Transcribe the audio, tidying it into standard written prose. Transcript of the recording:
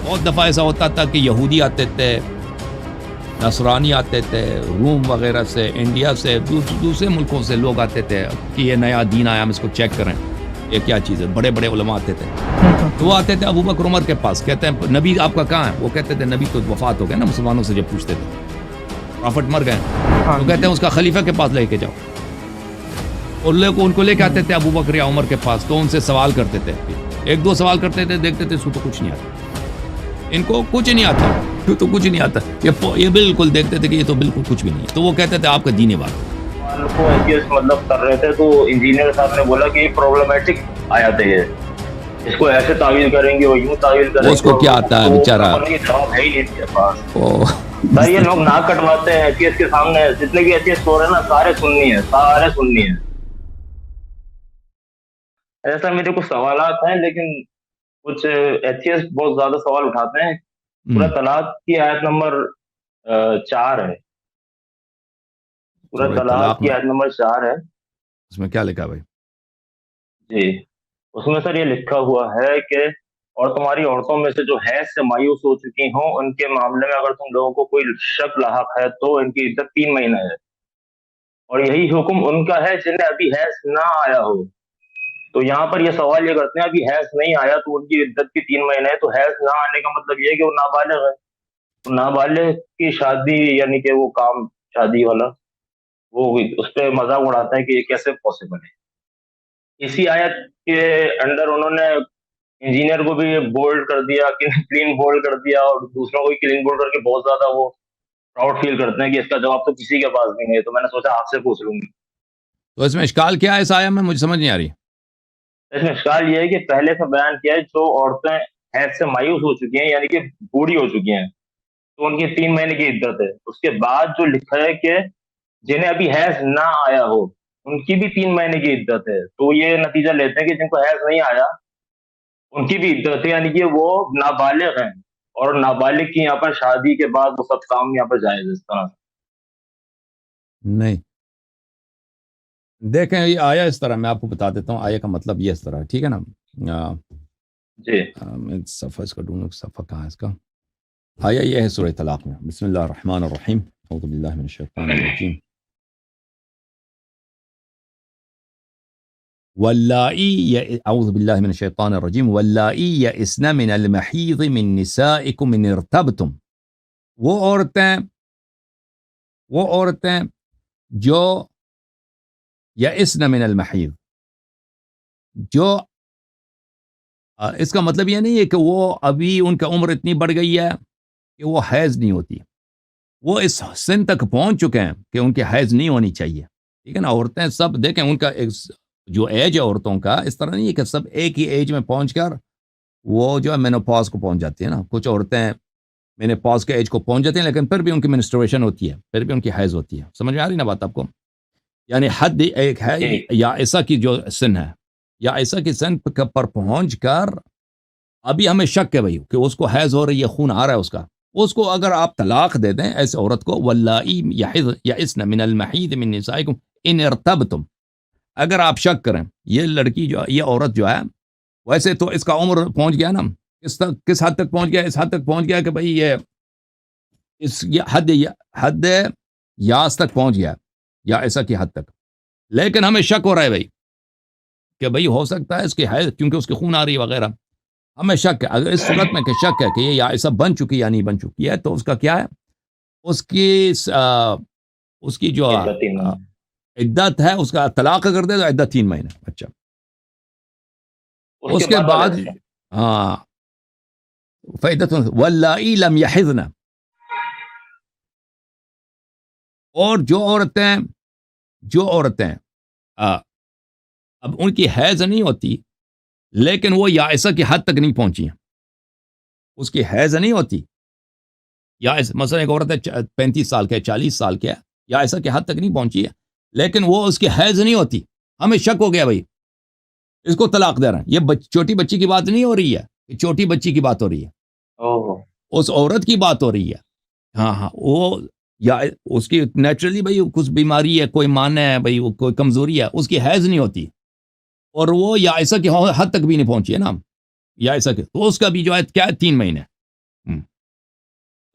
بہت دفعہ ایسا ہوتا تھا کہ یہودی آتے تھے، نصرانی آتے تھے، روم وغیرہ سے، انڈیا سے، دوسرے ملکوں سے لوگ آتے تھے کہ یہ نیا دین آیا، ہم اس کو چیک کریں یہ کیا چیز ہے. بڑے بڑے علماء آتے تھے، تو وہ آتے تھے ابو بکر عمر کے پاس، کہتے ہیں نبی آپ کا کہاں ہے؟ وہ کہتے تھے نبی تو وفات ہو گئے نا. مسلمانوں سے جب پوچھتے تھے پرافٹ مر گئے، تو کہتے ہیں اس کا خلیفہ کے پاس لے کے جاؤ. اور لوگ ان کو لے کے آتے تھے ابو بکر یا عمر کے پاس، تو ان سے سوال کرتے تھے، ایک دو سوال کرتے تھے، دیکھتے تھے اس کو تو کچھ نہیں آتا، ان کو کچھ نہیں آتا، تو کچھ نہیں آتا. یہ بالکل دیکھتے تھے کہ یہ تو بالکل کچھ بھی نہیں ہے. تو وہ کہتے تھے آپ کا دین بات کو مطلب کر رہے تھے، تو انجینئر صاحب نے بولا کہ یہ پرابلمٹک آیات ہے، اس کو ایسے تعویل کریں گے، وہ یوں تعویل کریں گے. اس کو کیا آتا ہے بیچارہ؟ جواب ہے ہی نہیں میرے پاس. سر یہ لوگ ناک کٹواتے ہیں ایتھیسٹ کے سامنے، جتنے بھی ایتھیسٹ ہو رہے ہیں نا سارے سننی ہیں، سارے سننی ہیں. ایسا میرے کچھ سوالات ہیں، لیکن کچھ ایتھیسٹ بہت زیادہ سوال اٹھاتے ہیں. سورہ طلاق کی آیت نمبر 4 ہے، سورہ طلاق کی آیت نمبر 4 ہے. اس میں کیا لکھا بھائی؟ جی اس میں سر یہ لکھا ہوا ہے کہ اور تمہاری عورتوں میں سے جو حیض سے مایوس ہو چکی ہوں، ان کے معاملے میں اگر تم لوگوں کو کوئی شک لاحق ہے تو ان کی عدت 3 مہینے ہے، اور یہی حکم ان کا ہے جنہیں ابھی حیض نہ آیا ہو. تو یہاں پر یہ سوال یہ کرتے ہیں ابھی حیض نہیں آیا تو ان کی عدت بھی 3 مہینے ہے. تو حیض نہ آنے کا مطلب یہ ہے کہ وہ نابالغ ہے. نابالغ کی شادی یعنی کہ وہ کام شادی والا، وہ اس پہ مذاق اڑاتا ہے کہ یہ کیسے پاسبل ہے. اسی آیت کے انڈر انہوں نے انجینئر کو بھی بولڈ کر دیا، کلین بولڈ کر دیا، اور دوسروں کو بھی کلین بولڈ کر کے بہت زیادہ وہ پراؤڈ فیل کرتے ہیں کہ اس کا جواب تو کسی کے پاس نہیں ہے. تو میں نے سوچا آپ سے پوچھ لوں گی. تو اس میں اشکال کیا ہے اس آیت میں؟ مجھے سمجھ نہیں آ رہی. اس میں اشکال یہ ہے کہ پہلے سے بیان کیا ہے جو عورتیں حیض سے مایوس ہو چکی ہیں یعنی کہ بوڑھی ہو چکی ہیں تو ان کی 3 مہینے کی عدت ہے. اس کے بعد جو لکھا ہے کہ جنہیں ابھی حیض نہ آیا ہو ان کی بھی 3 مہینے کی عدت ہے. تو یہ نتیجہ لیتے ہیں کہ جن کو حیض نہیں آیا ان کی بھی عدت ہے، یعنی کہ وہ نابالغ ہیں، اور نابالغ کی یہاں پر شادی کے بعد وہ سب کام یہاں پر جائز ہے. اس طرح نہیں دیکھیں، یہ آیا اس طرح، میں آپ کو بتا دیتا ہوں آیا کا مطلب یہ اس طرح ہے، ٹھیک ہے نا. جی میں صفحہ اس کا ڈھونڈوں، صفحہ کہاں ہے اس کا. آیا یہ ہے سورہ طلاق میں، بسم اللہ الرحمن الرحیم، اعوذ باللہ من الشیطان الرجیم. اعوذ باللہ من الشیطان الرجیم واللائی یئسن من المحیض من نسائکم ان ارتبتم. وہ عورتیں جو یئسن من المحیض، جو اس کا مطلب یہ نہیں ہے کہ وہ ابھی ان کا عمر اتنی بڑھ گئی ہے کہ وہ حیض نہیں ہوتی، وہ اس سن تک پہنچ چکے ہیں کہ ان کی حیض نہیں ہونی چاہیے. ٹھیک ہے نا. عورتیں سب دیکھیں، ان کا جو ایج ہے عورتوں کا اس طرح نہیں ہے کہ سب ایک ہی ایج میں پہنچ کر وہ جو ہے مینوپاز کو پہنچ جاتی ہے نا. کچھ عورتیں مینوپاز کے ایج کو پہنچ جاتی ہیں لیکن پھر بھی ان کی منسٹریشن ہوتی ہے، پھر بھی ان کی حیض ہوتی ہے. سمجھ میں آ رہی نا بات آپ کو؟ یعنی حد ایک ہے یا ایسا کی جو سن ہے، یا ایسا کی سن پر پہنچ کر ابھی ہمیں شک ہے بھائی کہ اس کو حیض ہو رہی ہے، خون آ رہا ہے اس کو اگر آپ طلاق دے دیں ایسے عورت کو، واللائی یئسن من المحیض من نسائکم ان ارتبتم، اگر آپ شک کریں یہ لڑکی جو یہ عورت جو ہے ویسے تو اس کا عمر پہنچ گیا نا، کس حد تک پہنچ گیا؟ اس حد تک پہنچ گیا کہ بھئی یہ حد یاس تک پہنچ گیا، یا ایسا کی حد تک. لیکن ہمیں شک ہو رہا ہے بھئی کہ بھئی ہو سکتا ہے اس کی حیض کیونکہ اس کی خون آ رہی ہے وغیرہ، ہمیں شک ہے. اگر اس صورت میں کہ شک ہے کہ یہ یا ایسا بن چکی یا نہیں بن چکی ہے، تو اس کا کیا ہے؟ اس کی جو عدت ہے، اس کا طلاق اگر دے تو عدت 3 مہینے. اچھا اس کے بعد فعدت واللائی لم یحضن، اور جو عورتیں اب ان کی حیض نہیں ہوتی لیکن وہ یا ایسا کی حد تک نہیں پہنچی ہیں، اس کی حیض نہیں ہوتی، یا مثلا ایک عورت ہے 35 سال کے 40 سال کے، یا ایسا کی حد تک نہیں پہنچی ہے لیکن وہ اس کی حیض نہیں ہوتی، ہمیں شک ہو گیا بھائی اس کو طلاق دے رہے ہیں. یہ چھوٹی بچی کی بات نہیں ہو رہی ہے، یہ چھوٹی بچی کی بات ہو رہی ہے، اس عورت کی بات ہو رہی ہے. ہاں وہ یا اس کی نیچرلی بھائی کچھ بیماری ہے، کوئی مانع ہے بھائی، وہ کوئی کمزوری ہے، اس کی حیض نہیں ہوتی، اور وہ یا ایسا کی حد تک بھی نہیں پہنچی ہے نا، یا ایسا کہ تو اس کا بھی جو ہے کیا ہے 3 مہینے.